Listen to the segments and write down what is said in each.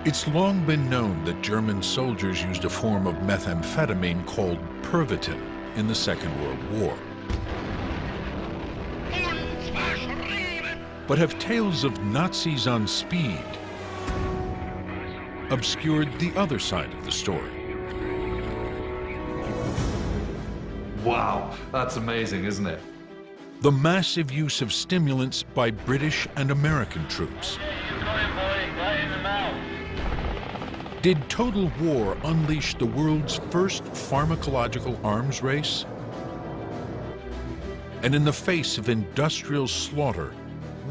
It's long been known that German soldiers used a form of methamphetamine called Pervitin in the Second World War. But have tales of Nazis on speed obscured the other side of the story? Wow, that's amazing, isn't it? The massive use of stimulants by British and American troops. Did total war unleash the world's first pharmacological arms race? And in the face of industrial slaughter,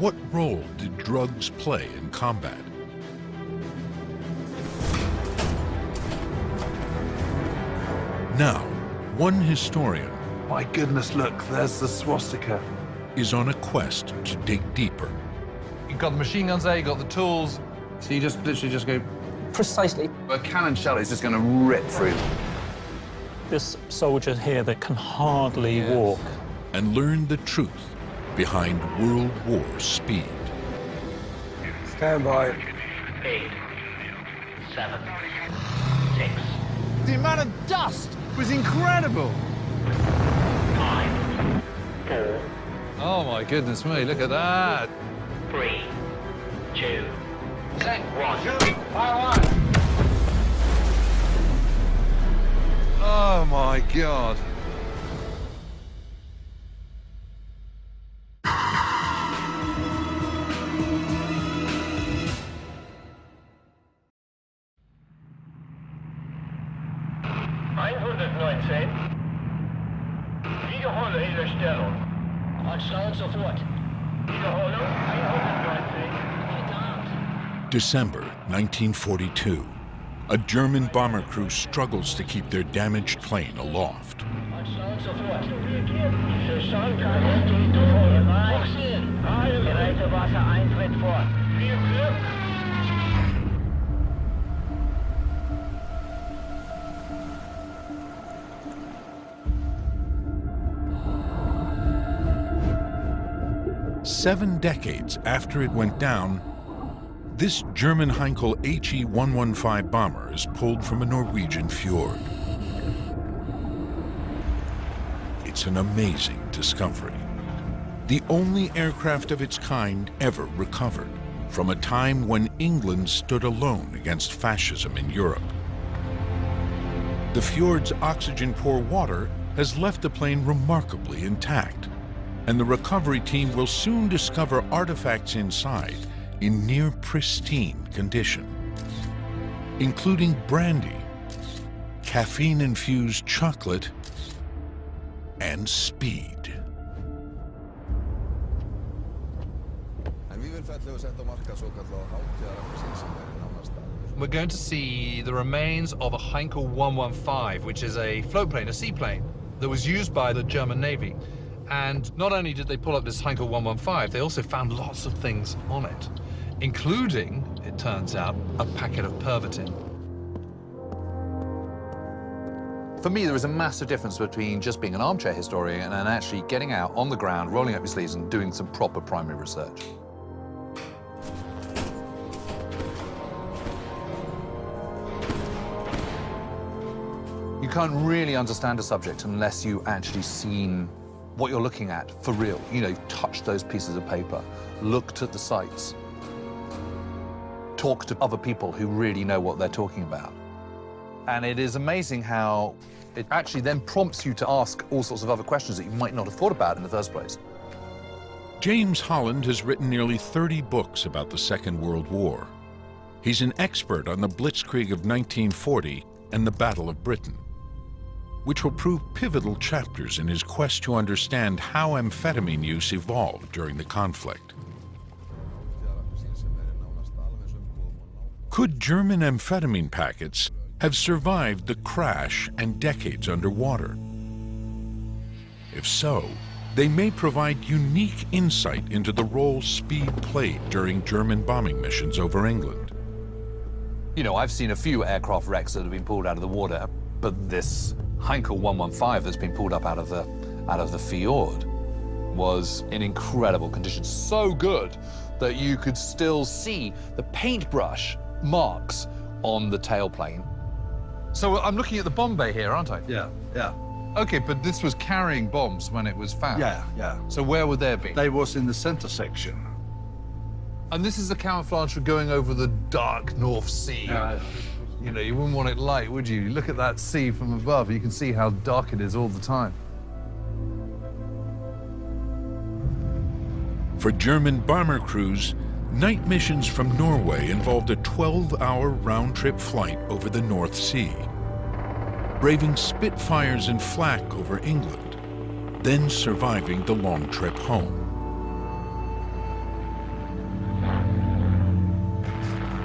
what role did drugs play in combat? Now, one historian, My goodness, look, there's the swastika. is on a quest to dig deeper. You've got the machine guns there, you've got the tools. So you just literally just go... Precisely. A cannon shell is just going to rip through. This soldier here that can hardly Yes. walk. And learn the truth behind World War speed. Stand by. 8, 7, 6, The amount of dust was incredible. 5, 4, Oh my goodness me, look at that. 3, 2, 1. Oh my God. Wiederhole Ihre Stellung. Anschlagen sofort. Wiederholung 119. December 1942. A German bomber crew struggles to keep their damaged plane aloft. Anschlagen sofort. Verstanden. Geht vor. Hochsehen. Bereite Wasser Eintritt vor. Viel Glück. Seven decades after it went down, this German Heinkel HE-115 bomber is pulled from a Norwegian fjord. It's an amazing discovery. The only aircraft of its kind ever recovered from a time when England stood alone against fascism in Europe. The fjord's oxygen-poor water has left the plane remarkably intact, and the recovery team will soon discover artifacts inside in near pristine condition, including brandy, caffeine-infused chocolate, and speed. We're going to see the remains of a Heinkel 115, which is a float plane, a seaplane, that was used by the German Navy. And not only did they pull up this Heinkel 115, they also found lots of things on it, including, it turns out, a packet of Pervitin. For me, there is a massive difference between just being an armchair historian and actually getting out on the ground, rolling up your sleeves and doing some proper primary research. You can't really understand a subject unless you've actually seen what you're looking at for real. You know, touched those pieces of paper, looked at the sites, talked to other people who really know what they're talking about. And it is amazing how it actually then prompts you to ask all sorts of other questions that you might not have thought about in the first place. James Holland has written nearly 30 books about the Second World War. He's an expert on the Blitzkrieg of 1940 and the Battle of Britain, which will prove pivotal chapters in his quest to understand how amphetamine use evolved during the conflict. Could German amphetamine packets have survived the crash and decades underwater? If so, they may provide unique insight into the role speed played during German bombing missions over England. You know, I've seen a few aircraft wrecks that have been pulled out of the water, but this Heinkel 115 that's been pulled up out of the fjord was in incredible condition. So good that you could still see the paintbrush marks on the tailplane. So I'm looking at the bomb bay here, aren't I? Yeah, yeah. Okay, but this was carrying bombs when it was found. Yeah, yeah. So where would they be? They was in the center section. And this is the camouflage for going over the dark North Sea. Yeah. You know, you wouldn't want it light, would you? Look at that sea from above. You can see how dark it is all the time. For German bomber crews, night missions from Norway involved a 12-hour round-trip flight over the North Sea, braving Spitfires and flak over England, then surviving the long trip home.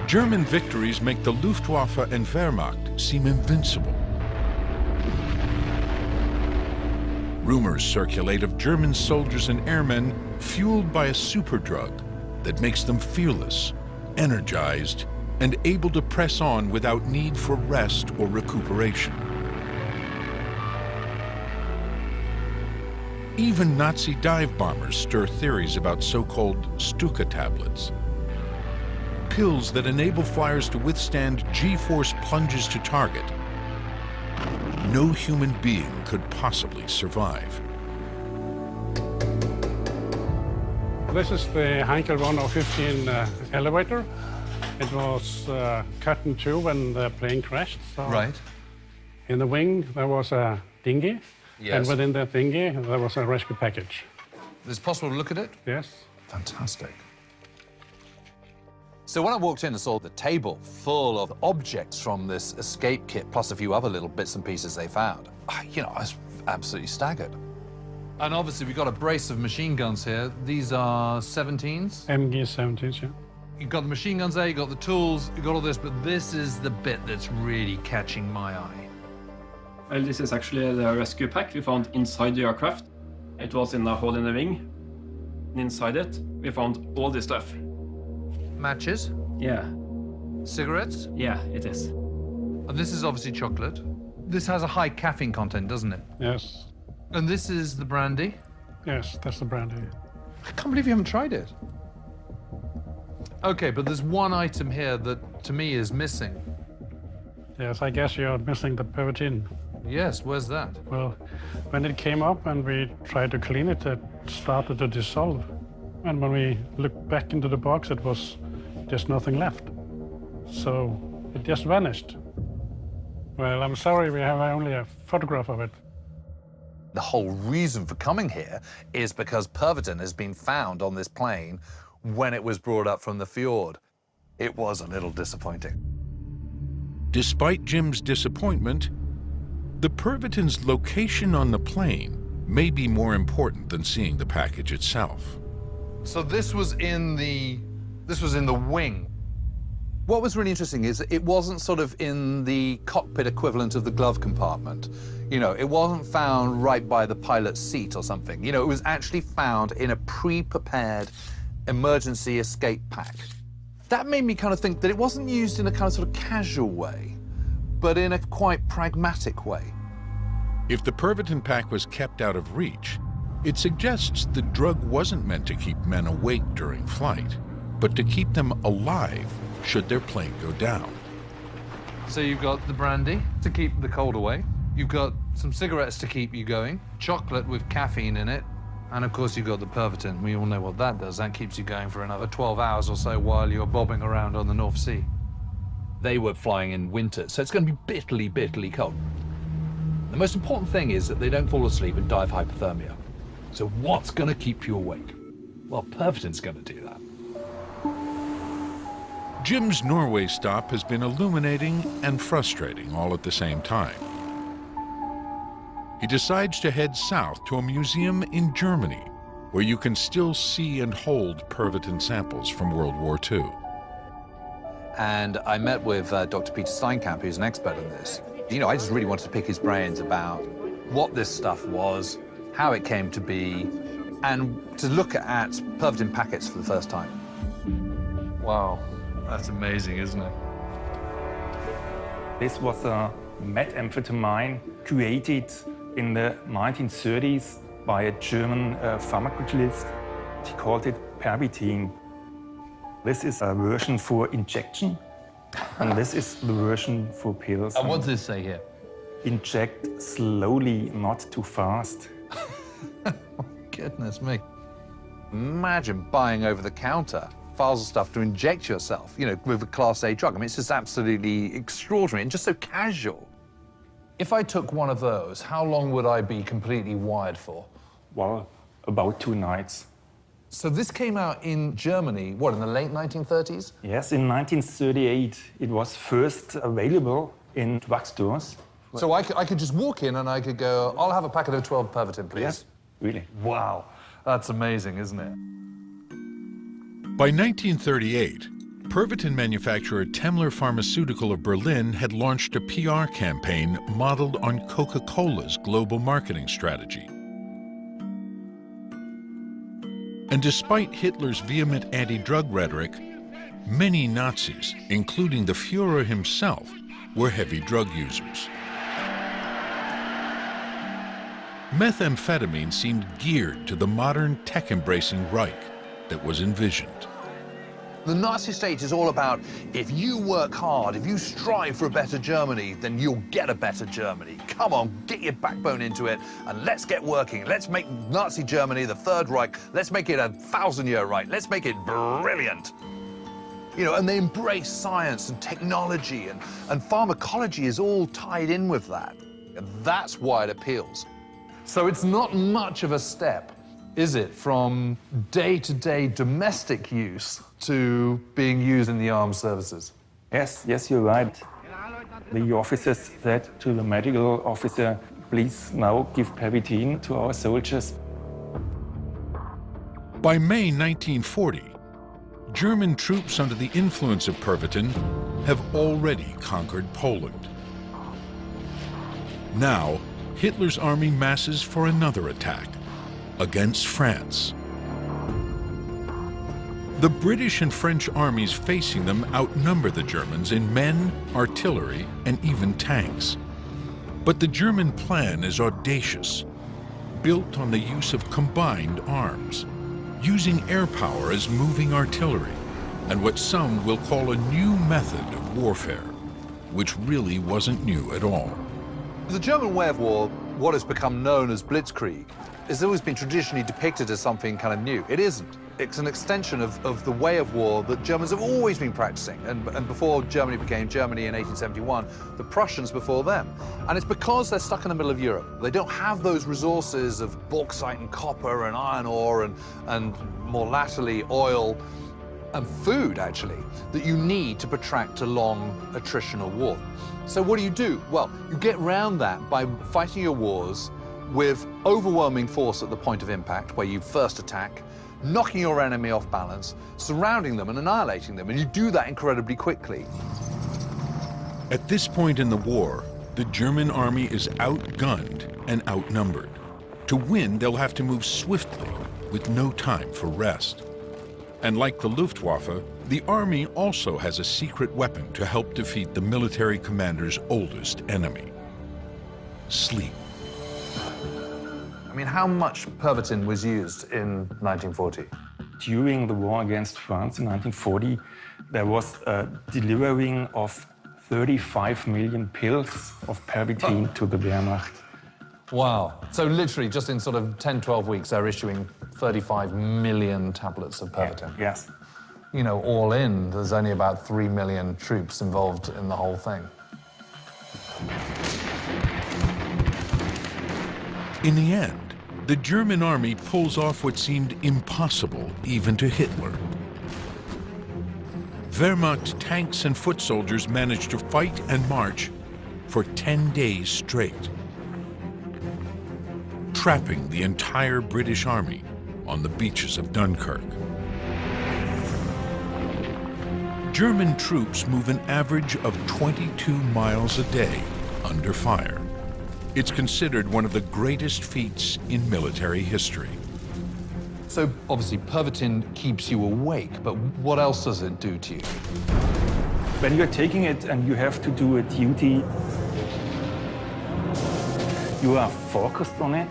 German victories make the Luftwaffe and Wehrmacht seem invincible. Rumors circulate of German soldiers and airmen fueled by a superdrug that makes them fearless, energized, and able to press on without need for rest or recuperation. Even Nazi dive bombers stir theories about so-called Stuka tablets, pills that enable flyers to withstand G-force plunges to target. No human being could possibly survive. This is the Heinkel 1015 elevator. It was cut in two when the plane crashed. So Right. in the wing, there was a dinghy. Yes. And within that dinghy, there was a rescue package. Is it possible to look at it? Yes. Fantastic. So when I walked in and saw the table full of objects from this escape kit, plus a few other little bits and pieces they found, I was absolutely staggered. And obviously we've got a brace of machine guns here. These are 17s. MG-17s, yeah. You've got the machine guns there, you've got the tools, you've got all this, but this is the bit that's really catching my eye. Well, this is actually the rescue pack we found inside the aircraft. It was in a hole in the wing. And inside it, we found all this stuff. Matches, Yeah, cigarettes, yeah, it is. and this is obviously chocolate. This has a high caffeine content, doesn't it? Yes. And this is the brandy. Yes, that's the brandy. I can't believe you haven't tried it. Okay, but there's one item here that, to me, is missing. Yes, I guess you're missing the pervitin. Yes, where's that? Well, when it came up and we tried to clean it, it started to dissolve. And when we looked back into the box, it was just nothing left. So it just vanished. Well, I'm sorry, we have only a photograph of it. The whole reason for coming here is because pervitin has been found on this plane when it was brought up from the fjord. It was a little disappointing. Despite Jim's disappointment, the pervitin's location on the plane may be more important than seeing the package itself. So this was in the wing. What was really interesting is it wasn't sort of in the cockpit equivalent of the glove compartment. You know, it wasn't found right by the pilot's seat or something. You know, it was actually found in a pre-prepared emergency escape pack. That made me kind of think that it wasn't used in a kind of sort of casual way, but in a quite pragmatic way. If the pervitin pack was kept out of reach, it suggests the drug wasn't meant to keep men awake during flight, but to keep them alive should their plane go down. So you've got the brandy to keep the cold away. You've got some cigarettes to keep you going, chocolate with caffeine in it, and of course you've got the pervitin. We all know what that does. That keeps you going for another 12 hours or so while you're bobbing around on the North Sea. They were flying in winter, so it's going to be bitterly, bitterly cold. The most important thing is that they don't fall asleep and die of hypothermia. So what's going to keep you awake? Well, pervitin's going to do that. Jim's Norway stop has been illuminating and frustrating all at the same time. He decides to head south to a museum in Germany where you can still see and hold pervitin samples from World War II. And I met with Dr. Peter Steinkamp, who's an expert in this. You know, I just really wanted to pick his brains about what this stuff was, how it came to be, and to look at pervitin packets for the first time. Wow, that's amazing, isn't it? This was a methamphetamine created in the 1930s by a German pharmacologist. He called it pervitin. This is a version for injection. And this is the version for pills. And what does this say here? Inject slowly, not too fast. Goodness me. Imagine buying over the counter files of stuff to inject yourself, you know, with a Class A drug. I mean, it's just absolutely extraordinary and just so casual. If I took one of those, how long would I be completely wired for? Well, about 2 nights. So this came out in Germany, what, in the late 1930s? Yes, in 1938 it was first available in drugstores. So I could just walk in and I could go, I'll have a packet of 12 Pervitin, please. Yes, really. Wow, that's amazing, isn't it? By 1938, Pervitin manufacturer Temmler Pharmaceutical of Berlin had launched a PR campaign modeled on Coca-Cola's global marketing strategy. And despite Hitler's vehement anti-drug rhetoric, many Nazis, including the Führer himself, were heavy drug users. Methamphetamine seemed geared to the modern tech-embracing Reich that was envisioned. The Nazi state is all about, if you work hard, if you strive for a better Germany, then you'll get a better Germany. Come on, get your backbone into it, and let's get working. Let's make Nazi Germany, the Third Reich, let's make it a 1,000-year Reich. Let's make it brilliant. You know, and they embrace science and technology, and pharmacology is all tied in with that. And that's why it appeals. So it's not much of a step, is it, from day-to-day domestic use to being used in the armed services? Yes, you're right. The officers said to the medical officer, please now give Pervitin to our soldiers. By May 1940, German troops under the influence of Pervitin have already conquered Poland. Now, Hitler's army masses for another attack against France. The British and French armies facing them outnumber the Germans in men, artillery, and even tanks. But the German plan is audacious, built on the use of combined arms, using air power as moving artillery, and what some will call a new method of warfare, which really wasn't new at all. The German way of war, what has become known as Blitzkrieg, has always been traditionally depicted as something kind of new. It isn't. It's an extension of the way of war that Germans have always been practicing. And before Germany became Germany in 1871, the Prussians before them. And it's because they're stuck in the middle of Europe. They don't have those resources of bauxite and copper and iron ore and more latterly oil and food, actually, that you need to protract a long attritional war. So what do? Well, you get around that by fighting your wars with overwhelming force at the point of impact, where you first attack, knocking your enemy off balance, surrounding them and annihilating them, and you do that incredibly quickly. At this point in the war, the German army is outgunned and outnumbered. To win, they'll have to move swiftly, with no time for rest. And like the Luftwaffe, the army also has a secret weapon to help defeat the military commander's oldest enemy: sleep. I mean, how much Pervitin was used in 1940? During the war against France in 1940, there was a delivering of 35 million pills of Pervitin to the Wehrmacht. Wow. So literally, just in sort of 10, 12 weeks, they're issuing 35 million tablets of Pervitin. Yes. You know, all in, there's only about 3 million troops involved in the whole thing. In the end, the German army pulls off what seemed impossible even to Hitler. Wehrmacht tanks and foot soldiers managed to fight and march for 10 days straight, trapping the entire British army on the beaches of Dunkirk. German troops move an average of 22 miles a day under fire. It's considered one of the greatest feats in military history. So obviously, Pervitin keeps you awake, but what else does it do to you? When you're taking it and you have to do a duty, you are focused on it.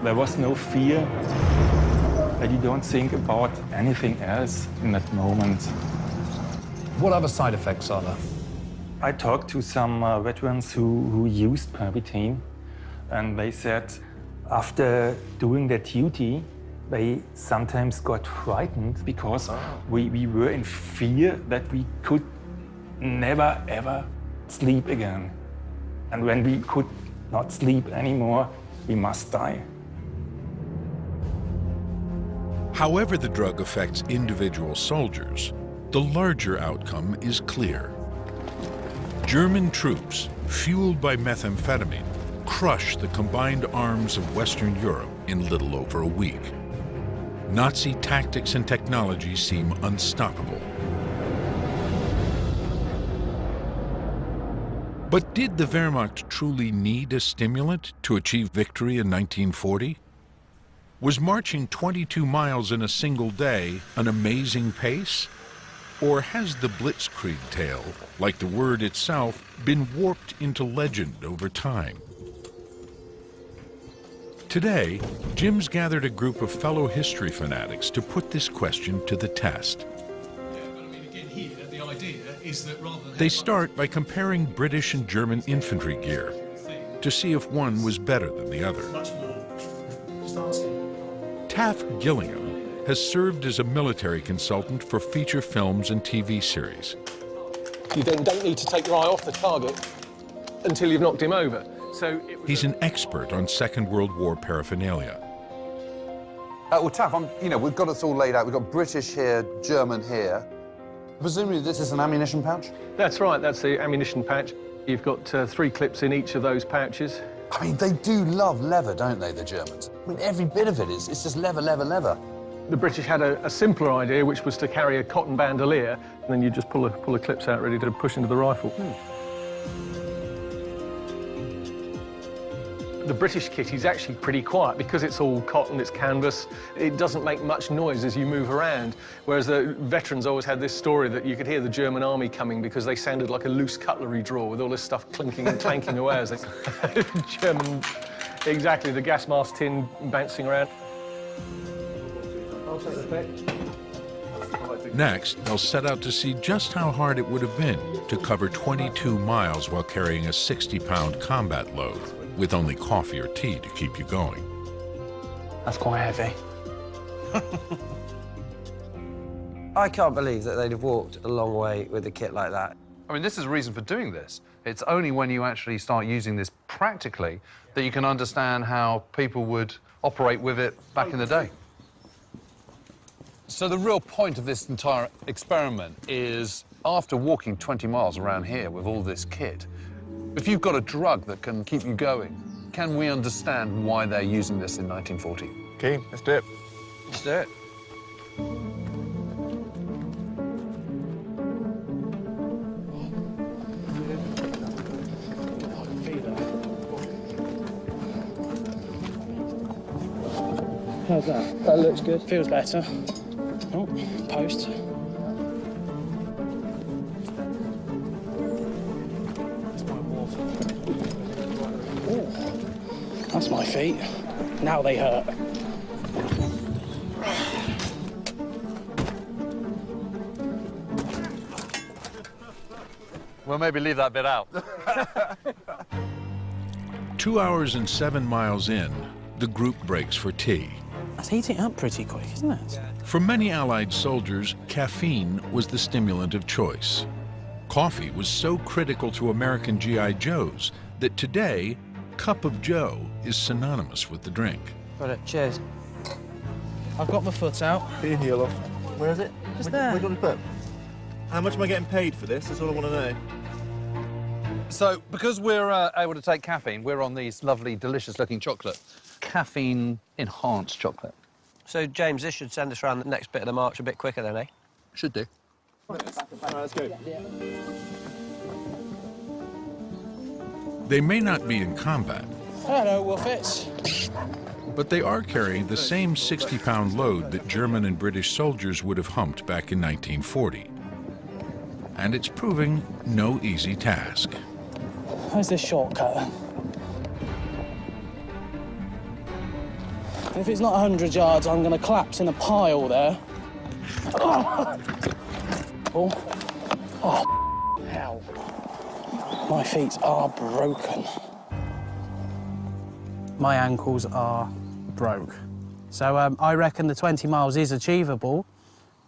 There was no fear that you don't think about anything else in that moment. What other side effects are there? I talked to some veterans who used Pervitin, and they said after doing their duty, they sometimes got frightened because we were in fear that we could never, ever sleep again. And when we could not sleep anymore, we must die. However the drug affects individual soldiers, the larger outcome is clear. German troops, fueled by methamphetamine, crushed the combined arms of Western Europe in little over a week. Nazi tactics and technology seem unstoppable. But did the Wehrmacht truly need a stimulant to achieve victory in 1940? Was marching 22 miles in a single day an amazing pace? Or has the Blitzkrieg tale, like the word itself, been warped into legend over time? Today, Jim's gathered a group of fellow history fanatics to put this question to the test. They start by comparing British and German infantry gear to see if one was better than the other. Taft Gillingham has served as a military consultant for feature films and TV series. You then don't need to take your eye off the target until you've knocked him over. So he's an expert on Second World War paraphernalia. Well, Taff, we've got it all laid out. We've got British here, German here. Presumably this is an ammunition pouch? That's right, that's the ammunition pouch. You've got 3 clips in each of those pouches. I mean, they do love leather, don't they, the Germans? I mean, every bit of it is, it's just leather, leather, leather. The British had a simpler idea, which was to carry a cotton bandolier, and then you just pull the clips out ready to push into the rifle. The British kit is actually pretty quiet because it's all cotton, it's canvas. It doesn't make much noise as you move around, whereas the veterans always had this story that you could hear the German army coming because they sounded like a loose cutlery drawer with all this stuff clinking and clanking away as they... German, exactly, the gas mask tin bouncing around. Next, they'll set out to see just how hard it would have been to cover 22 miles while carrying a 60-pound combat load, with only coffee or tea to keep you going. That's quite heavy. I can't believe that they'd have walked a long way with a kit like that. I mean, this is a reason for doing this. It's only when you actually start using this practically that you can understand how people would operate with it back in the day. So the real point of this entire experiment is, after walking 20 miles around here with all this kit, if you've got a drug that can keep you going, can we understand why they're using this in 1940? Okay, let's do it. Let's do it. How's that? That looks good. Feels better. Oh, post. That's my feet. Now they hurt. Well, maybe leave that bit out. 2 hours and 7 miles in, the group breaks for tea. That's heating up pretty quick, isn't it? For many Allied soldiers, caffeine was the stimulant of choice. Coffee was so critical to American GI Joes that today, cup of joe is synonymous with the drink. Got it, cheers. I've got my foot out. In here, love. Where is it? Just there. Where do you want to put? How much am I getting paid for this? That's all I want to know. So, because we're able to take caffeine, we're on these lovely, delicious-looking chocolate. Caffeine-enhanced chocolate. So, James, this should send us around the next bit of the march a bit quicker then, eh? Should do. All right, let's go. They may not be in combat, Hello, Wolfits. but they are carrying the same 60-pound load that German and British soldiers would have humped back in 1940. And it's proving no easy task. Where's this shortcut? If it's not 100 yards, I'm going to collapse in a pile there. Oh. Oh, hell. My feet are broken. My ankles are broke. So I reckon the 20 miles is achievable,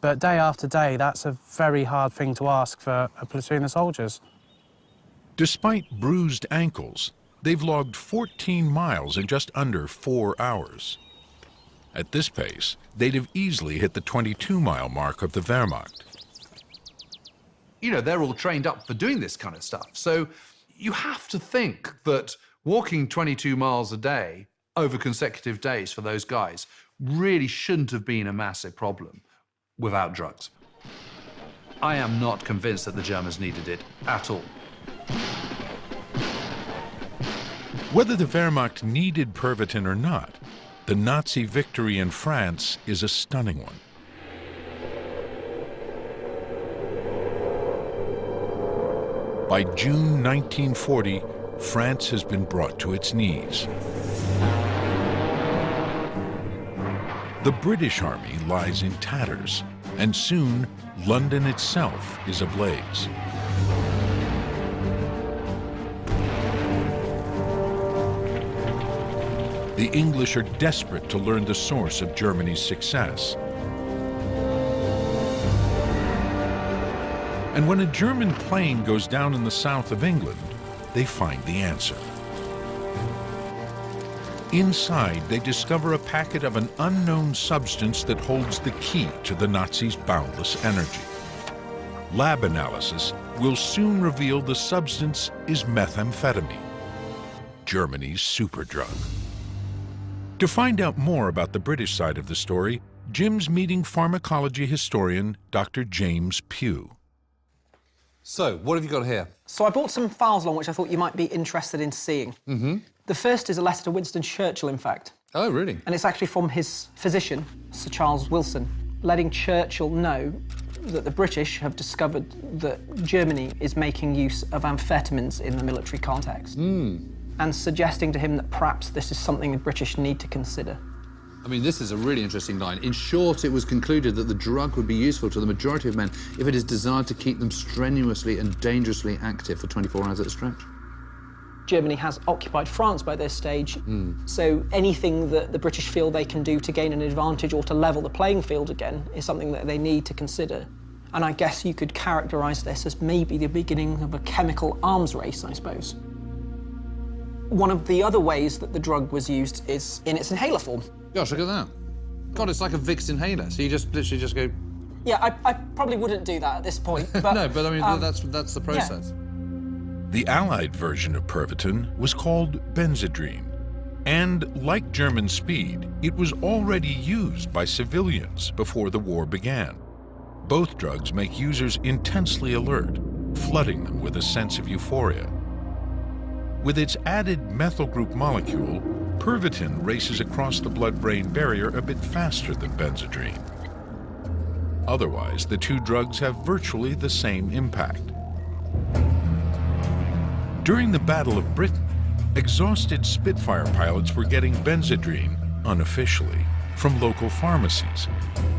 but day after day, that's a very hard thing to ask for a platoon of soldiers. Despite bruised ankles, they've logged 14 miles in just under 4 hours. At this pace, they'd have easily hit the 22-mile mark of the Wehrmacht. You know, they're all trained up for doing this kind of stuff. So you have to think that walking 22 miles a day over consecutive days for those guys really shouldn't have been a massive problem without drugs. I am not convinced that the Germans needed it at all. Whether the Wehrmacht needed Pervitin or not, the Nazi victory in France is a stunning one. By June 1940, France has been brought to its knees. The British army lies in tatters, and soon London itself is ablaze. The English are desperate to learn the source of Germany's success. And when a German plane goes down in the south of England, they find the answer. Inside, they discover a packet of an unknown substance that holds the key to the Nazis' boundless energy. Lab analysis will soon reveal the substance is methamphetamine, Germany's superdrug. To find out more about the British side of the story, Jim's meeting pharmacology historian Dr. James Pugh. So, what have you got here? So I brought some files along which I thought you might be interested in seeing. Mm-hmm. The first is a letter to Winston Churchill, in fact. Oh, really? And it's actually from his physician, Sir Charles Wilson, letting Churchill know that the British have discovered that Germany is making use of amphetamines in the military context. And suggesting to him that perhaps this is something the British need to consider. I mean, this is a really interesting line. In short, it was concluded that the drug would be useful to the majority of men if it is desired to keep them strenuously and dangerously active for 24 hours at a stretch. Germany has occupied France by this stage, so anything that the British feel they can do to gain an advantage or to level the playing field again is something that they need to consider. And I guess you could characterise this as maybe the beginning of a chemical arms race, I suppose. One of the other ways that the drug was used is in its inhaler form. Gosh, look at that. God, it's like a Vicks inhaler, so you just literally just go... Yeah, I probably wouldn't do that at this point, but... No, but I mean, that's the process. Yeah. The Allied version of Pervitin was called Benzedrine, and like German speed, it was already used by civilians before the war began. Both drugs make users intensely alert, flooding them with a sense of euphoria. With its added methyl group molecule, Pervitin races across the blood-brain barrier a bit faster than Benzedrine. Otherwise, the two drugs have virtually the same impact. During the Battle of Britain, exhausted Spitfire pilots were getting Benzedrine, unofficially, from local pharmacies.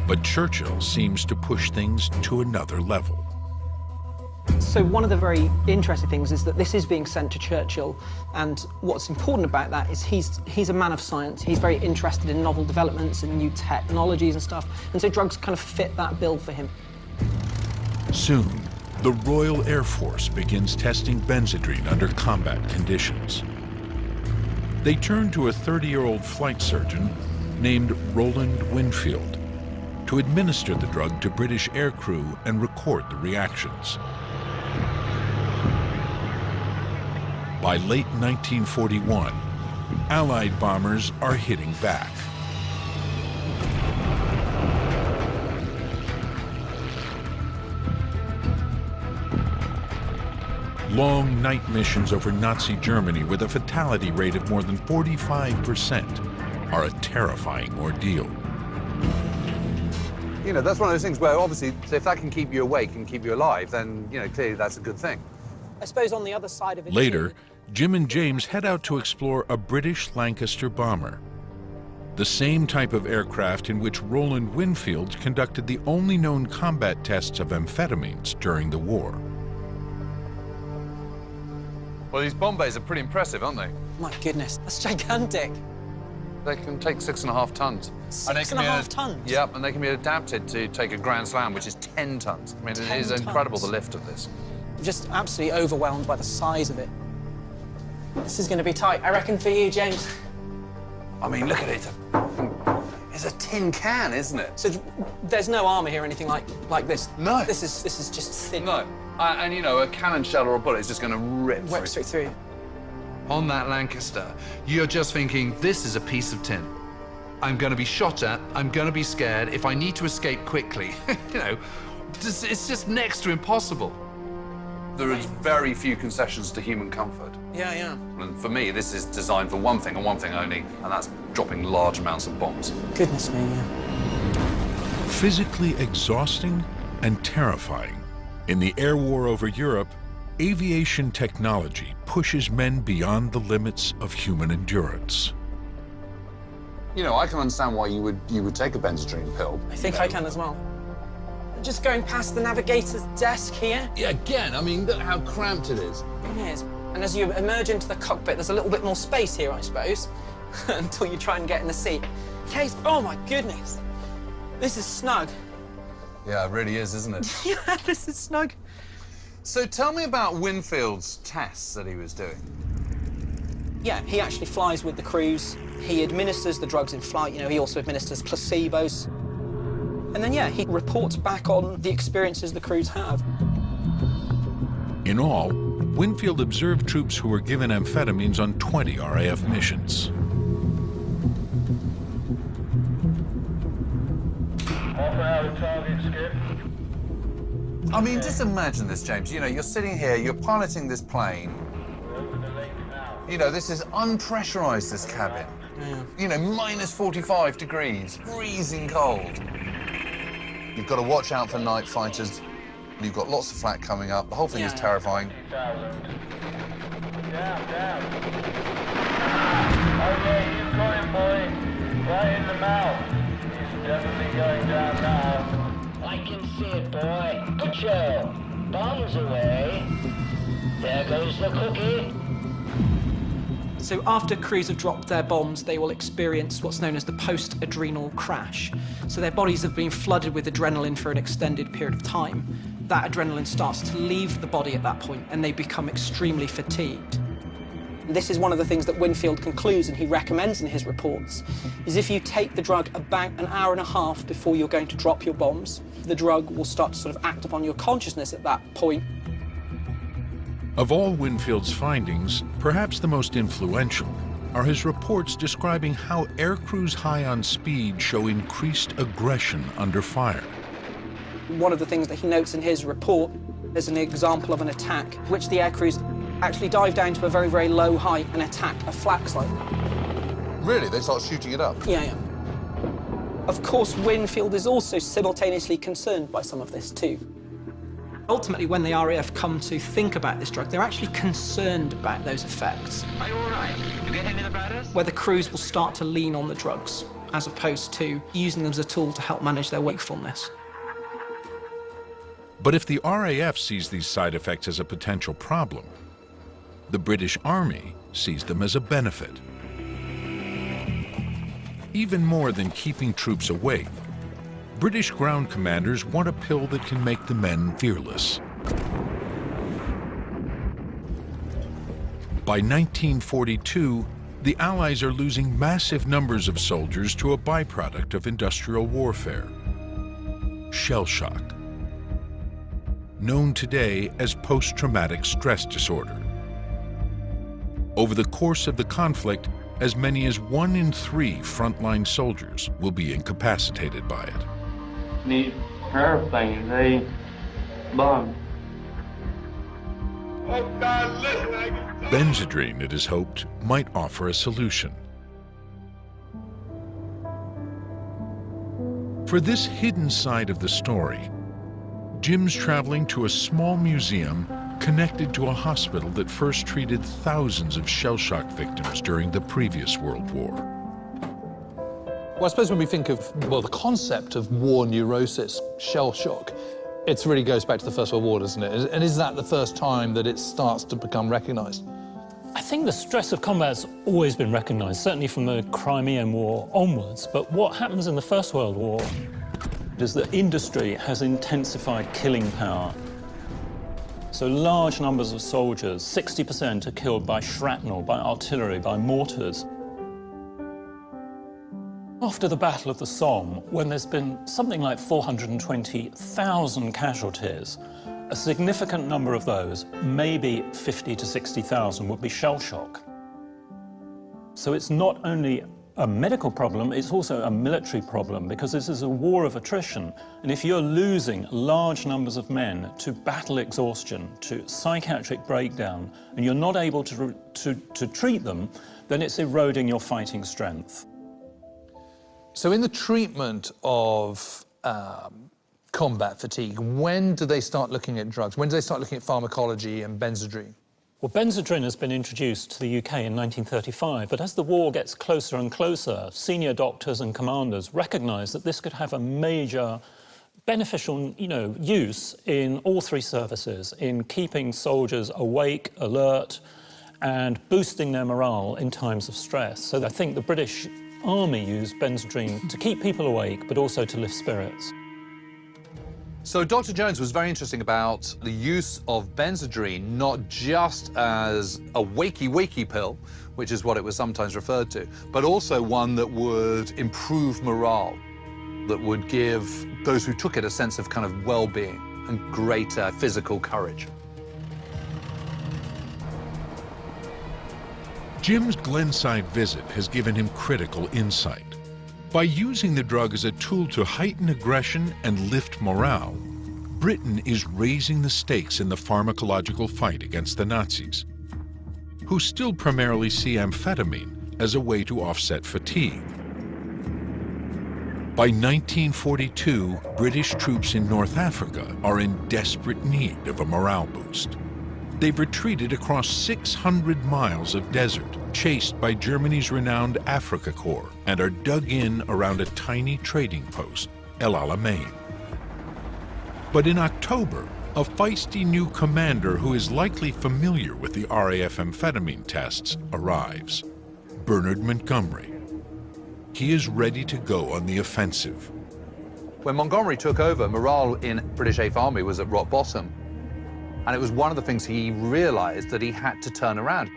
But Churchill seems to push things to another level. So one of the very interesting things is that this is being sent to Churchill, and what's important about that is he's a man of science. He's very interested in novel developments and new technologies and stuff, and so drugs kind of fit that bill for him. Soon, the Royal Air Force begins testing Benzedrine under combat conditions. They turn to a 30-year-old flight surgeon named Roland Winfield to administer the drug to British aircrew and record the reactions. By late 1941, Allied bombers are hitting back. Long night missions over Nazi Germany with a fatality rate of more than 45% are a terrifying ordeal. You know, that's one of those things where obviously, if that can keep you awake and keep you alive, then, you know, clearly that's a good thing. I suppose on the other side of it... Later, Jim and James head out to explore a British Lancaster bomber. the same type of aircraft in which Roland Winfield conducted the only known combat tests of amphetamines during the war. Well, these bomb bays are pretty impressive, aren't they? My goodness, that's gigantic. They can take 6.5 tons. 6.5 tons? Yep, and they can be adapted to take a Grand Slam, which is 10 tons. I mean, it is incredible, the lift of this. I'm just absolutely overwhelmed by the size of it. This is going to be tight, I reckon, for you, James. I mean, look at it. It's a tin can, isn't it? So there's no armour here or anything like this? No. This is just thin. No. And, you know, a cannon shell or a bullet is just going to rip straight through. On that Lancaster, you're just thinking, this is a piece of tin. I'm going to be shot at, I'm going to be scared, if I need to escape quickly. You know, it's just next to impossible. There is very few concessions to human comfort. Yeah, yeah. And for me, this is designed for one thing and one thing only, and that's dropping large amounts of bombs. Goodness me, yeah. Physically exhausting and terrifying, in the air war over Europe, aviation technology pushes men beyond the limits of human endurance. You know, I can understand why you would take a Benzedrine pill. I think I can as well. Just going past the navigator's desk here. Yeah, again, I mean, look how cramped it is. It is. And as you emerge into the cockpit, there's a little bit more space here, I suppose, until you try and get in the seat. Case, oh my goodness. This is snug. Yeah, it really is, isn't it? Yeah, this is snug. So tell me about Winfield's tests that he was doing. Yeah, he actually flies with the crews. He administers the drugs in flight. You know, he also administers placebos. And then, yeah, he reports back on the experiences the crews have. In all, Winfield observed troops who were given amphetamines on 20 RAF missions. I mean, just imagine this, James. You know, you're sitting here, you're piloting this plane. You know, this is unpressurized, this cabin. Yeah. You know, minus 45 degrees, freezing cold. You've got to watch out for night fighters. You've got lots of flak coming up. The whole thing is terrifying. Down. Oh, yeah, you got him, boy. Right in the mouth. He's definitely going down now. I can see it, boy. Good show. Bombs away. There goes the cookie. So after crews have dropped their bombs, they will experience what's known as the post-adrenal crash. So their bodies have been flooded with adrenaline for an extended period of time. That adrenaline starts to leave the body at that point, and they become extremely fatigued. This is one of the things that Winfield concludes and he recommends in his reports, is if you take the drug about an hour and a half before you're going to drop your bombs, the drug will start to sort of act upon your consciousness at that point. Of all Winfield's findings, perhaps the most influential are his reports describing how aircrews high on speed show increased aggression under fire. One of the things that he notes in his report is an example of an attack which the aircrews actually dive down to a very, very low height and attack a flak site. Really? They start shooting it up? Yeah, yeah. Of course, Winfield is also simultaneously concerned by some of this too. Ultimately, when the RAF come to think about this drug, they're actually concerned about those effects. Are you all right? You get any of the batters? Where the crews will start to lean on the drugs, as opposed to using them as a tool to help manage their wakefulness. But if the RAF sees these side effects as a potential problem, the British Army sees them as a benefit. Even more than keeping troops awake, British ground commanders want a pill that can make the men fearless. By 1942, the Allies are losing massive numbers of soldiers to a byproduct of industrial warfare, shell shock, known today as post-traumatic stress disorder. Over the course of the conflict, as many as 1 in 3 frontline soldiers will be incapacitated by it. These airplanes, they bomb. Oh, God, listen, Benzedrine, it is hoped, might offer a solution. For this hidden side of the story, Jim's traveling to a small museum connected to a hospital that first treated thousands of shell shock victims during the previous World War. Well, I suppose when we think of, well, the concept of war neurosis, shell shock, it really goes back to the First World War, doesn't it? And is that the first time that it starts to become recognised? I think the stress of combat's always been recognised, certainly from the Crimean War onwards. But what happens in the First World War is that industry has intensified killing power. So large numbers of soldiers, 60% are killed by shrapnel, by artillery, by mortars. After the Battle of the Somme, when there's been something like 420,000 casualties, a significant number of those, maybe 50 to 60,000, would be shell shock. So it's not only a medical problem, it's also a military problem, because this is a war of attrition. And if you're losing large numbers of men to battle exhaustion, to psychiatric breakdown, and you're not able to treat them, then it's eroding your fighting strength. So in the treatment of combat fatigue, when do they start looking at drugs? When do they start looking at pharmacology and Benzedrine? Well, Benzedrine has been introduced to the UK in 1935, but as the war gets closer and closer, senior doctors and commanders recognise that this could have a major beneficial, use in all three services, in keeping soldiers awake, alert, and boosting their morale in times of stress. So I think the British Army used Benzedrine to keep people awake, but also to lift spirits. So Dr. Jones was very interesting about the use of Benzedrine, not just as a wakey pill, which is what it was sometimes referred to, but also one that would improve morale, that would give those who took it a sense of kind of well-being and greater physical courage. Jim's Glenside visit has given him critical insight. By using the drug as a tool to heighten aggression and lift morale, Britain is raising the stakes in the pharmacological fight against the Nazis, who still primarily see amphetamine as a way to offset fatigue. By 1942, British troops in North Africa are in desperate need of a morale boost. They've retreated across 600 miles of desert, chased by Germany's renowned Africa Corps, and are dug in around a tiny trading post, El Alamein. But in October, a feisty new commander who is likely familiar with the RAF amphetamine tests arrives, Bernard Montgomery. He is ready to go on the offensive. When Montgomery took over, morale in British 8th Army was at rock bottom. And it was one of the things he realized that he had to turn around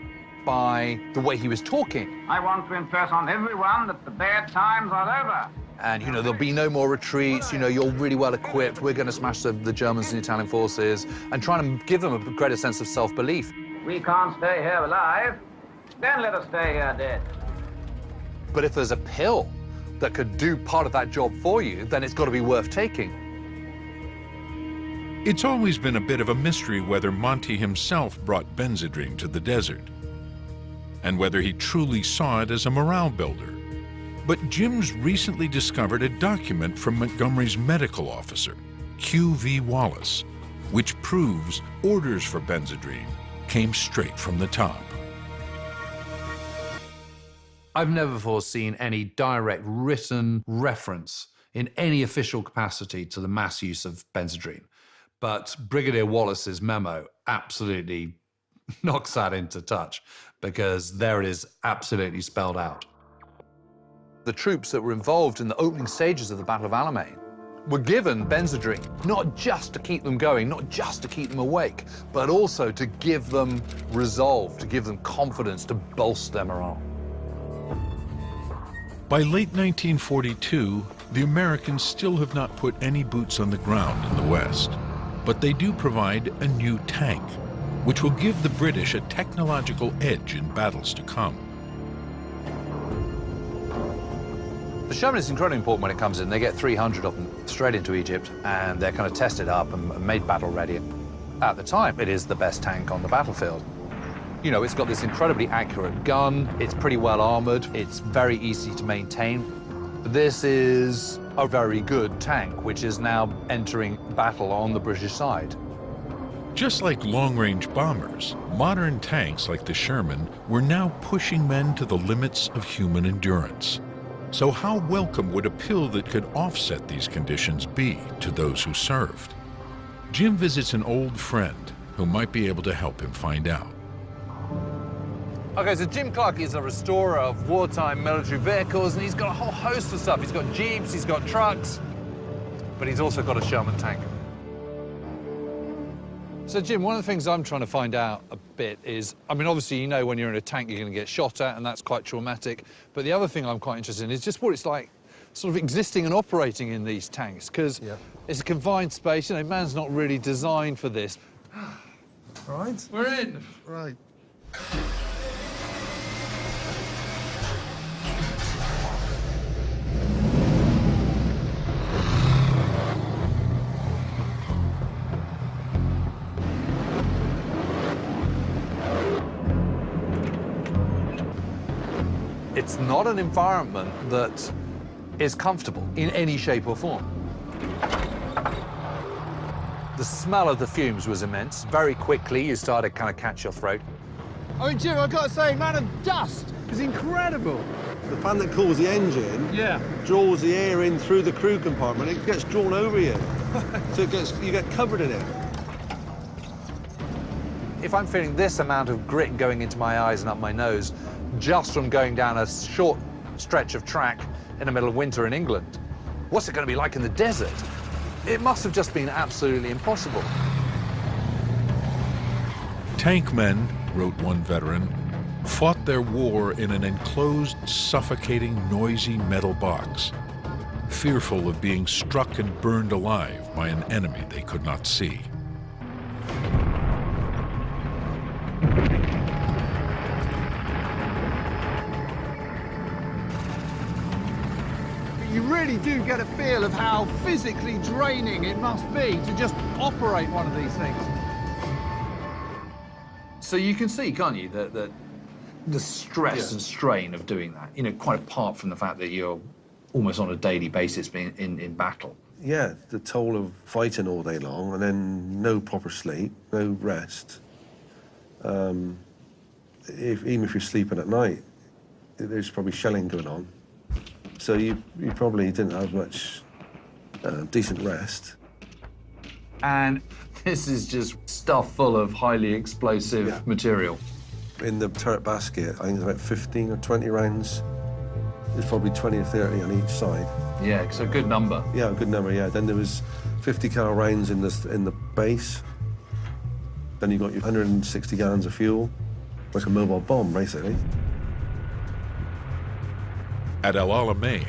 by the way he was talking. I want to impress on everyone that the bad times are over. And, there'll be no more retreats, you're really well equipped, we're going to smash the Germans and the Italian forces, and trying to give them a greater sense of self-belief. We can't stay here alive, then let us stay here dead. But if there's a pill that could do part of that job for you, then it's got to be worth taking. It's always been a bit of a mystery whether Monty himself brought Benzedrine to the desert, and whether he truly saw it as a morale builder. But Jim's recently discovered a document from Montgomery's medical officer, Q.V. Wallace, which proves orders for Benzedrine came straight from the top. I've never before seen any direct written reference in any official capacity to the mass use of Benzedrine. But Brigadier Wallace's memo absolutely knocks that into touch, because there it is absolutely spelled out. The troops that were involved in the opening stages of the Battle of Alamein were given Benzedrine, not just to keep them going, not just to keep them awake, but also to give them resolve, to give them confidence, to bolster their morale. By late 1942, the Americans still have not put any boots on the ground in the West. But they do provide a new tank, which will give the British a technological edge in battles to come. The Sherman is incredibly important when it comes in. They get 300 of them straight into Egypt, and they're kind of tested up and made battle ready. At the time, it is the best tank on the battlefield. It's got this incredibly accurate gun, it's pretty well armored, it's very easy to maintain. This is a very good tank, which is now entering battle on the British side. Just like long-range bombers, modern tanks like the Sherman were now pushing men to the limits of human endurance. So how welcome would a pill that could offset these conditions be to those who served? Jim visits an old friend who might be able to help him find out. Okay, so Jim Clark is a restorer of wartime military vehicles, and he's got a whole host of stuff. He's got jeeps, he's got trucks, but he's also got a Sherman tank. So, Jim, one of the things I'm trying to find out a bit is, I mean, obviously, you know when you're in a tank, you're going to get shot at, and that's quite traumatic. But the other thing I'm quite interested in is just what it's like sort of existing and operating in these tanks, because it's a confined space. You know, man's not really designed for this. Right. We're in. Right. It's not an environment that is comfortable in any shape or form. The smell of the fumes was immense. Very quickly, you started to kind of catch your throat. I mean, Jim, I've got to say, man of dust is incredible. The fan that cools the engine draws the air in through the crew compartment. It gets drawn over you, so you get covered in it. If I'm feeling this amount of grit going into my eyes and up my nose just from going down a short stretch of track in the middle of winter in England, what's it going to be like in the desert? It must have just been absolutely impossible. Tank men, wrote one veteran, fought their war in an enclosed, suffocating, noisy metal box, fearful of being struck and burned alive by an enemy they could not see. You really do get a feel of how physically draining it must be to just operate one of these things. So you can see, can't you, the stress and strain of doing that, you know, quite apart from the fact that you're almost on a daily basis being in battle. Yeah, the toll of fighting all day long and then no proper sleep, no rest. Even if you're sleeping at night, there's probably shelling going on. So you probably didn't have much decent rest. And this is just stuff full of highly explosive material. In the turret basket, I think there's about 15 or 20 rounds. There's probably 20 or 30 on each side. Yeah, so a good number. Yeah, a good number, yeah. Then there was 50 cal rounds in the base. Then you got your 160 gallons of fuel, like a mobile bomb, basically. At El Alamein,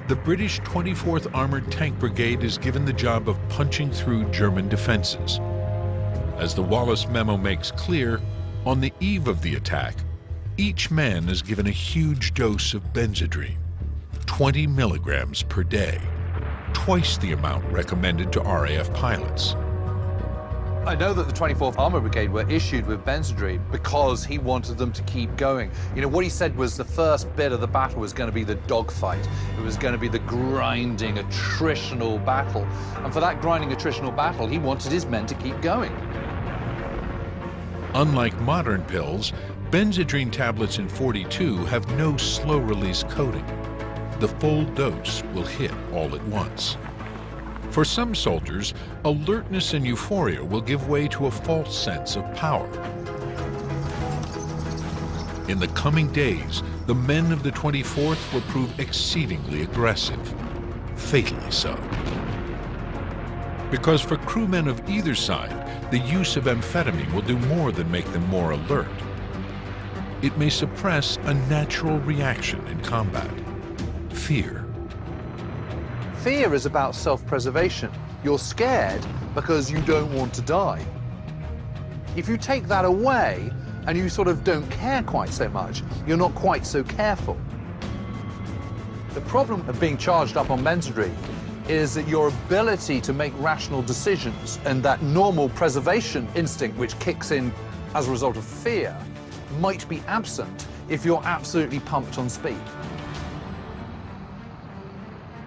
the British 24th Armored Tank Brigade is given the job of punching through German defenses. As the Wallace memo makes clear, on the eve of the attack, each man is given a huge dose of Benzedrine, 20 milligrams per day, twice the amount recommended to RAF pilots. I know that the 24th Armored Brigade were issued with Benzedrine because he wanted them to keep going. You know, what he said was the first bit of the battle was going to be the dogfight. It was going to be the grinding, attritional battle. And for that grinding, attritional battle, he wanted his men to keep going. Unlike modern pills, Benzedrine tablets in 42 have no slow-release coating. The full dose will hit all at once. For some soldiers, alertness and euphoria will give way to a false sense of power. In the coming days, the men of the 24th will prove exceedingly aggressive, fatally so. Because for crewmen of either side, the use of amphetamine will do more than make them more alert. It may suppress a natural reaction in combat: fear. Fear is about self-preservation. You're scared because you don't want to die. If you take that away and you sort of don't care quite so much, you're not quite so careful. The problem of being charged up on Benzedrine is that your ability to make rational decisions and that normal preservation instinct which kicks in as a result of fear might be absent if you're absolutely pumped on speed.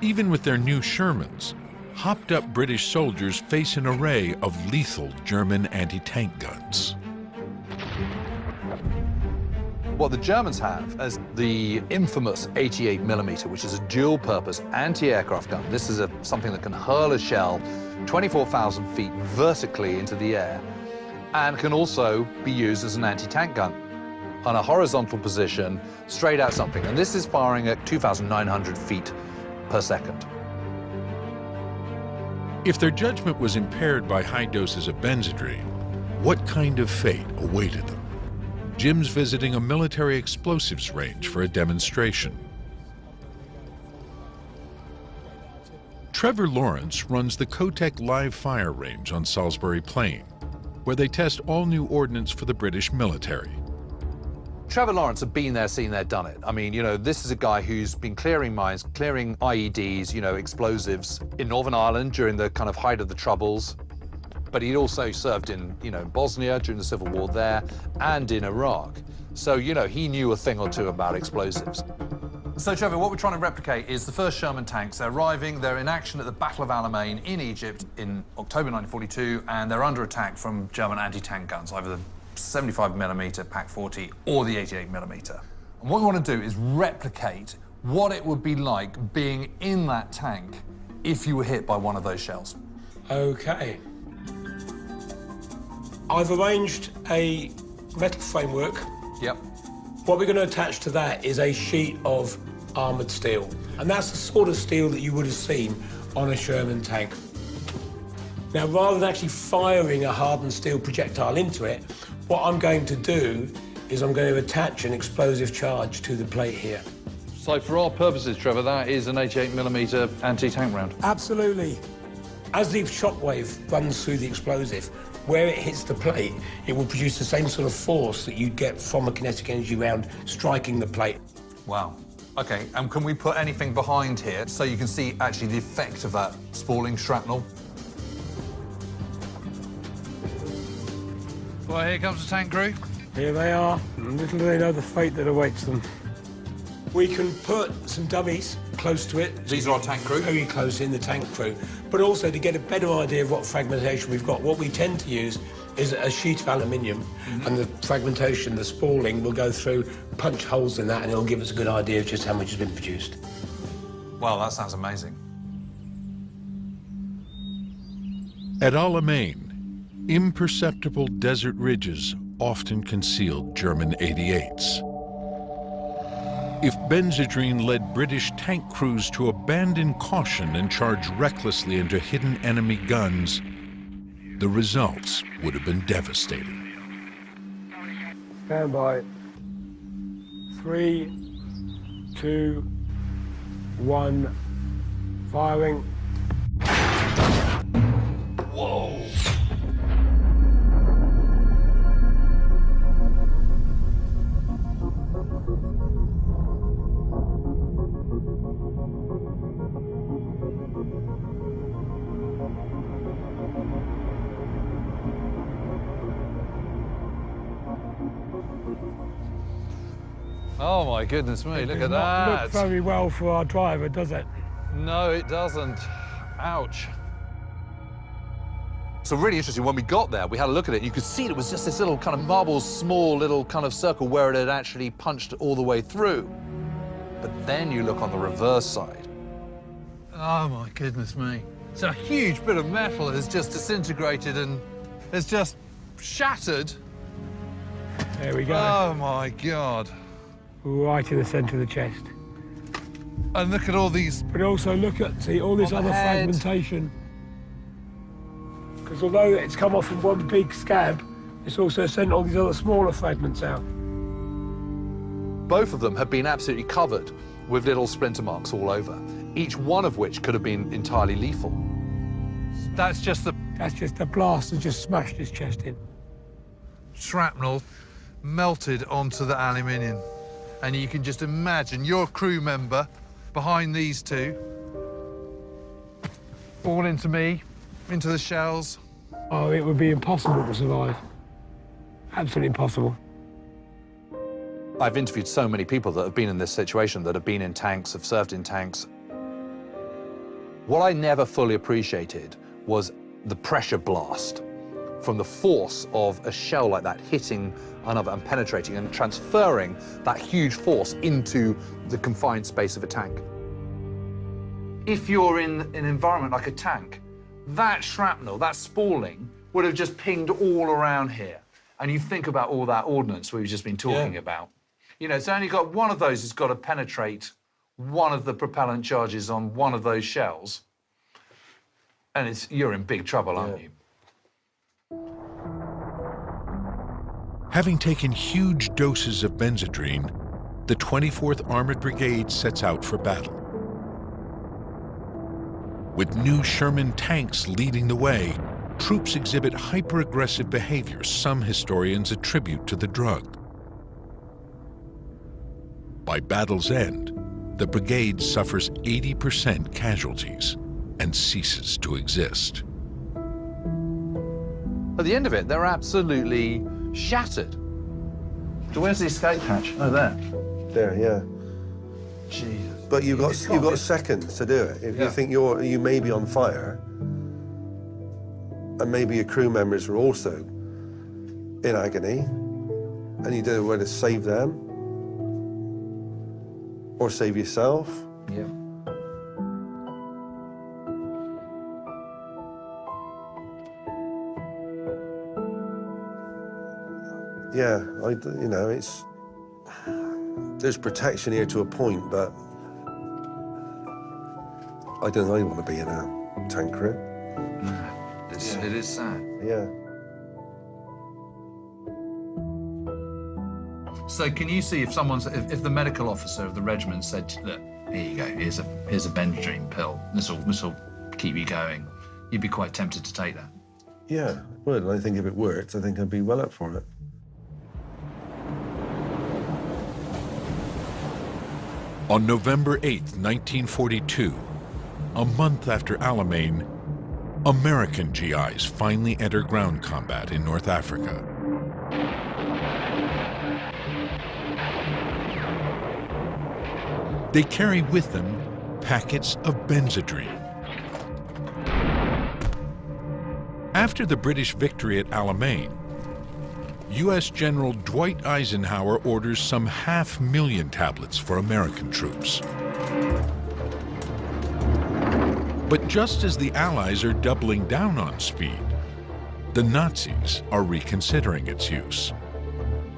Even with their new Shermans, hopped-up British soldiers face an array of lethal German anti-tank guns. What the Germans have is the infamous 88mm, which is a dual-purpose anti-aircraft gun. This is something that can hurl a shell 24,000 feet vertically into the air and can also be used as an anti-tank gun on a horizontal position, straight at something. And this is firing at 2,900 feet per second. If their judgment was impaired by high doses of benzodrine, what kind of fate awaited them? Jim's visiting a military explosives range for a demonstration. Trevor Lawrence runs the Kotek live fire range on Salisbury Plain, where they test all new ordnance for the British military. Trevor Lawrence had been there, seen there, done it. I mean, you know, this is a guy who's been clearing mines, clearing IEDs, you know, explosives in Northern Ireland during the kind of height of the Troubles. But he'd also served in, you know, Bosnia during the Civil War there and in Iraq. So, you know, he knew a thing or two about explosives. So, Trevor, what we're trying to replicate is the first Sherman tanks. They're arriving, they're in action at the Battle of Alamein in Egypt in October 1942, and they're under attack from German anti-tank guns, either the 75mm PaK-40 or the 88mm. And what we want to do is replicate what it would be like being in that tank if you were hit by one of those shells. Okay. I've arranged a metal framework. Yep. What we're going to attach to that is a sheet of armoured steel. And that's the sort of steel that you would have seen on a Sherman tank. Now, rather than actually firing a hardened steel projectile into it, what I'm going to do is I'm going to attach an explosive charge to the plate here. So for our purposes, Trevor, that is an 88mm anti-tank round? Absolutely. As the shockwave runs through the explosive, where it hits the plate, it will produce the same sort of force that you'd get from a kinetic energy round striking the plate. Wow. OK, and can we put anything behind here so you can see actually the effect of that spalling shrapnel? Well, here comes the tank crew. Here they are, and little do they know the fate that awaits them. We can put some dummies close to it. These are our tank crew? Very close in, the tank crew. But also to get a better idea of what fragmentation we've got. What we tend to use is a sheet of aluminium, and the fragmentation, the spalling, will go through, punch holes in that, and it'll give us a good idea of just how much has been produced. Well, that sounds amazing. At Alamein, imperceptible desert ridges often concealed German 88s. If benzodrine led British tank crews to abandon caution and charge recklessly into hidden enemy guns, the results would have been devastating. Stand by. 3, 2, 1, firing. Whoa! Oh my goodness me, look at that. Doesn't look very well for our driver, does it? No, it doesn't. Ouch. So really interesting, when we got there, we had a look at it, you could see it was just this little kind of marble, small little kind of circle where it had actually punched all the way through. But then you look on the reverse side. Oh my goodness me. So a huge bit of metal has just disintegrated and has just shattered. There we go. Oh my God. Right in the centre of the chest. And look at all these. But also look at, see, all this other fragmentation. Because although it's come off in one big scab, it's also sent all these other smaller fragments out. Both of them have been absolutely covered with little splinter marks all over, each one of which could have been entirely lethal. That's just the blast that just smashed his chest in. Shrapnel melted onto the aluminium. And you can just imagine your crew member behind these two, all into me, into the shells. Oh, it would be impossible to survive. Absolutely impossible. I've interviewed so many people that have been in this situation, that have been in tanks, have served in tanks. What I never fully appreciated was the pressure blast from the force of a shell like that hitting another and penetrating and transferring that huge force into the confined space of a tank. If you're in an environment like a tank, that shrapnel, that spalling, would have just pinged all around here. And you think about all that ordnance we've just been talking about. You know, it's only got one of those has got to penetrate one of the propellant charges on one of those shells, and you're in big trouble, aren't you? Having taken huge doses of benzodrine, the 24th Armored Brigade sets out for battle. With new Sherman tanks leading the way, troops exhibit hyper-aggressive behavior some historians attribute to the drug. By battle's end, the brigade suffers 80% casualties and ceases to exist. At the end of it, they're absolutely shattered. So where's the escape hatch? Oh, there. There, yeah. Jesus. But you've got seconds to do it. If you think you may be on fire, and maybe your crew members are also in agony, and you don't know whether to save them or save yourself. Yeah. Yeah, you know, there's protection here to a point, but I don't know, I want to be in a tank crew. No, it is sad. Yeah. So can you see if if the medical officer of the regiment said, look, here you go, here's a benzodrine pill, this will keep you going, you'd be quite tempted to take that? Yeah, I would. And I think if it worked, I think I'd be well up for it. On November 8, 1942, a month after Alamein, American GIs finally enter ground combat in North Africa. They carry with them packets of benzodrine. After the British victory at Alamein, U.S. General Dwight Eisenhower orders some 500,000 tablets for American troops. But just as the Allies are doubling down on speed, the Nazis are reconsidering its use.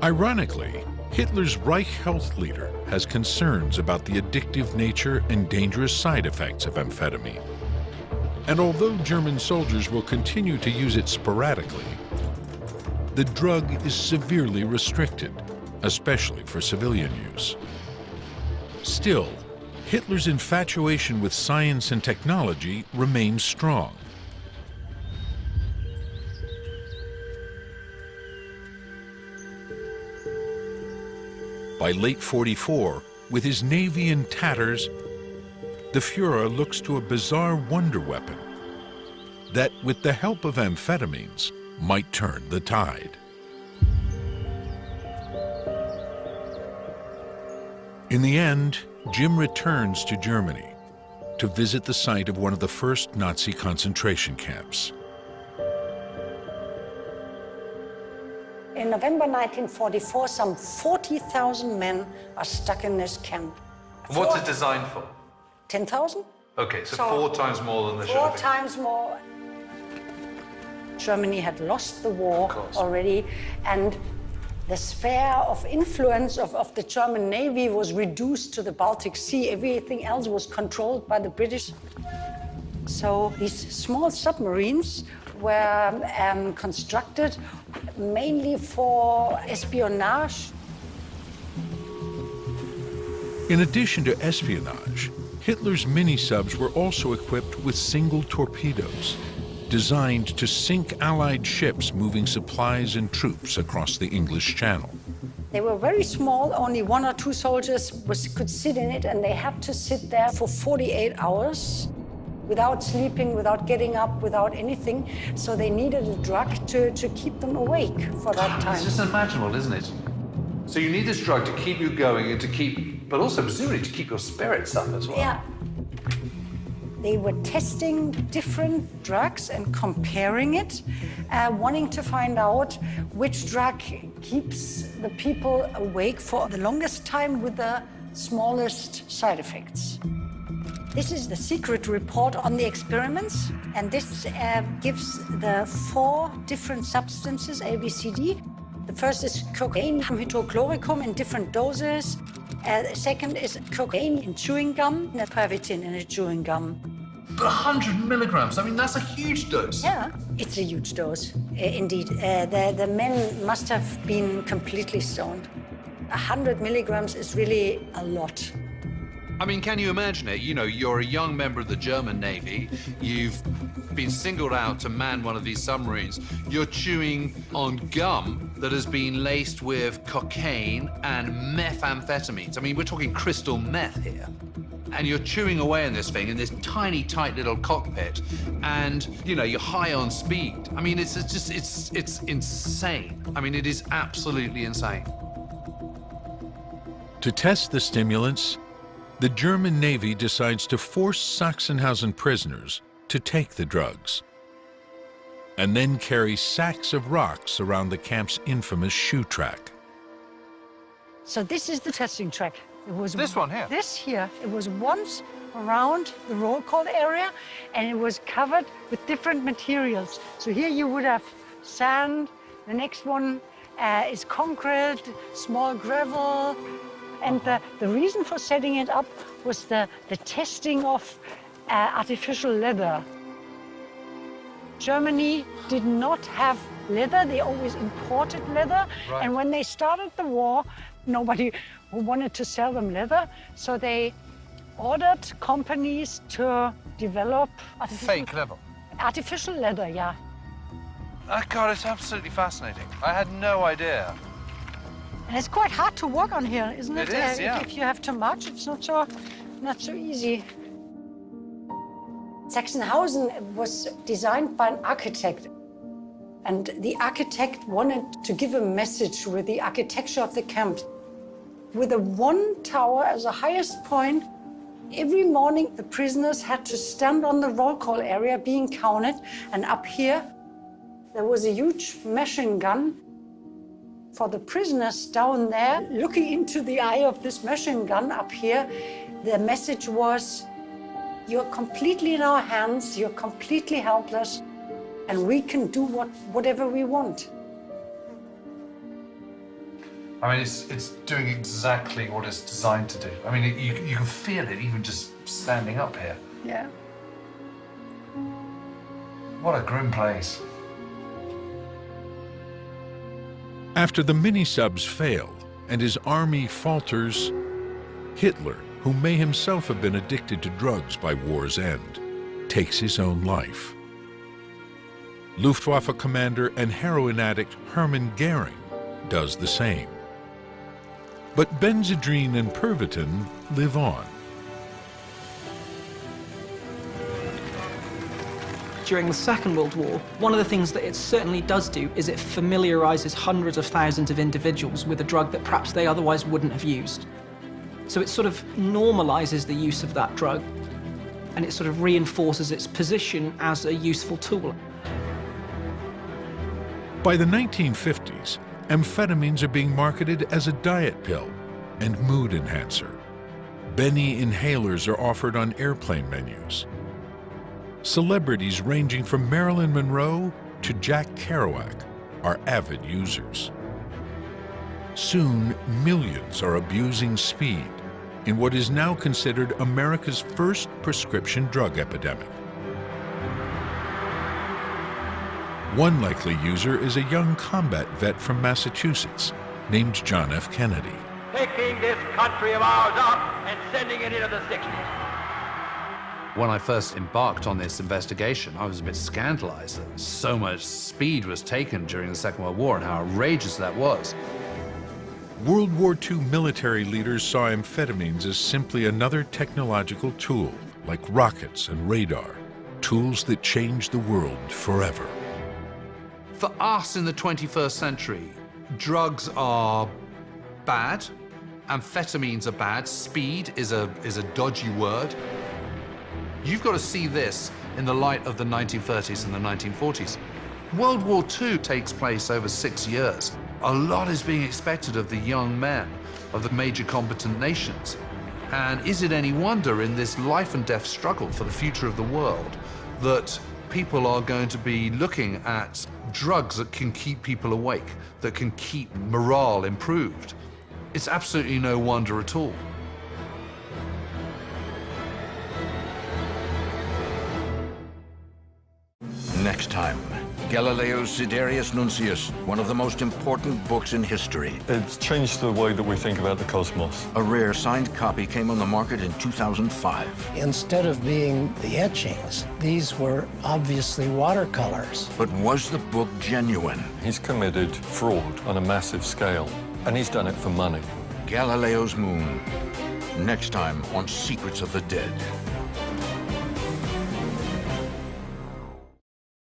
Ironically, Hitler's Reich health leader has concerns about the addictive nature and dangerous side effects of amphetamine. And although German soldiers will continue to use it sporadically, the drug is severely restricted, especially for civilian use. Still, Hitler's infatuation with science and technology remains strong. By late '44, with his navy in tatters, the Fuhrer looks to a bizarre wonder weapon that, with the help of amphetamines, might turn the tide. In the end, Jim returns to Germany to visit the site of one of the first Nazi concentration camps. In November 1944, some 40,000 men are stuck in this camp. What's it designed for? 10,000? Okay, so 4 times more than the should have been. 4 times more. Germany had lost the war already, and the sphere of influence of the German Navy was reduced to the Baltic Sea. Everything else was controlled by the British. So these small submarines were constructed mainly for espionage. In addition to espionage, Hitler's mini-subs were also equipped with single torpedoes, designed to sink Allied ships moving supplies and troops across the English Channel. They were very small, only 1 or 2 soldiers could sit in it, and they had to sit there for 48 hours without sleeping, without getting up, without anything. So they needed a drug to keep them awake for that time. It's just unimaginable, isn't it? So you need this drug to keep you going and to keep, but also presumably to keep your spirits up as well. Yeah. They were testing different drugs and comparing it, wanting to find out which drug keeps the people awake for the longest time with the smallest side effects. This is the secret report on the experiments, and this gives the 4 different substances, A, B, C, D. The first is cocaine, hydrochloricum in different doses. The second is cocaine in chewing gum, and pervitin in a chewing gum. But 100 milligrams, I mean, that's a huge dose. Yeah, it's a huge dose, indeed. The men must have been completely stoned. 100 milligrams is really a lot. I mean, can you imagine it? You know, you're a young member of the German Navy. You've been singled out to man one of these submarines. You're chewing on gum that has been laced with cocaine and methamphetamines. I mean, we're talking crystal meth here. And you're chewing away on this thing in this tiny, tight little cockpit. And, you know, you're high on speed. I mean, it's insane. I mean, it is absolutely insane. To test the stimulants, the German Navy decides to force Sachsenhausen prisoners to take the drugs, and then carry sacks of rocks around the camp's infamous shoe track. So this is the testing track. It was this one here? This here. It was once around the roll call area, and it was covered with different materials. So here you would have sand. The next one is concrete, small gravel. And the reason for setting it up was the testing of artificial leather. Germany did not have leather. They always imported leather. Right. And when they started the war, nobody wanted to sell them leather. So they ordered companies to develop fake leather. Artificial leather, yeah. Oh, God, it's absolutely fascinating. I had no idea. And it's quite hard to work on here, isn't it? It is, yeah. If you have too much, it's not so easy. Sachsenhausen was designed by an architect. And the architect wanted to give a message with the architecture of the camp. With the one tower as the highest point, every morning the prisoners had to stand on the roll call area being counted. And up here, there was a huge machine gun. For the prisoners down there, looking into the eye of this machine gun up here, the message was, you're completely in our hands, you're completely helpless, and we can do whatever we want. I mean, it's doing exactly what it's designed to do. I mean, you can feel it even just standing up here. Yeah. What a grim place. After the mini-subs fail and his army falters, Hitler, who may himself have been addicted to drugs by war's end, takes his own life. Luftwaffe commander and heroin addict Hermann Goering does the same. But Benzedrine and Pervitin live on. During the Second World War, one of the things that it certainly does do is it familiarizes hundreds of thousands of individuals with a drug that perhaps they otherwise wouldn't have used. So it sort of normalizes the use of that drug, and it sort of reinforces its position as a useful tool. By the 1950s, amphetamines are being marketed as a diet pill and mood enhancer. Benny inhalers are offered on airplane menus. Celebrities ranging from Marilyn Monroe to Jack Kerouac are avid users. Soon, millions are abusing speed in what is now considered America's first prescription drug epidemic. One likely user is a young combat vet from Massachusetts named John F. Kennedy. Picking this country of ours up and sending it into the 60s. When I first embarked on this investigation, I was a bit scandalized that so much speed was taken during the Second World War and how outrageous that was. World War II military leaders saw amphetamines as simply another technological tool, like rockets and radar, tools that changed the world forever. For us in the 21st century, drugs are bad, amphetamines are bad, speed is a dodgy word. You've got to see this in the light of the 1930s and the 1940s. World War II takes place over 6 years. A lot is being expected of the young men of the major combatant nations. And is it any wonder in this life and death struggle for the future of the world that people are going to be looking at drugs that can keep people awake, that can keep morale improved? It's absolutely no wonder at all. Next time, Galileo's Siderius Nuncius, one of the most important books in history. It's changed the way that we think about the cosmos. A rare signed copy came on the market in 2005. Instead of being the etchings, these were obviously watercolors. But was the book genuine? He's committed fraud on a massive scale, and he's done it for money. Galileo's Moon. Next time on Secrets of the Dead.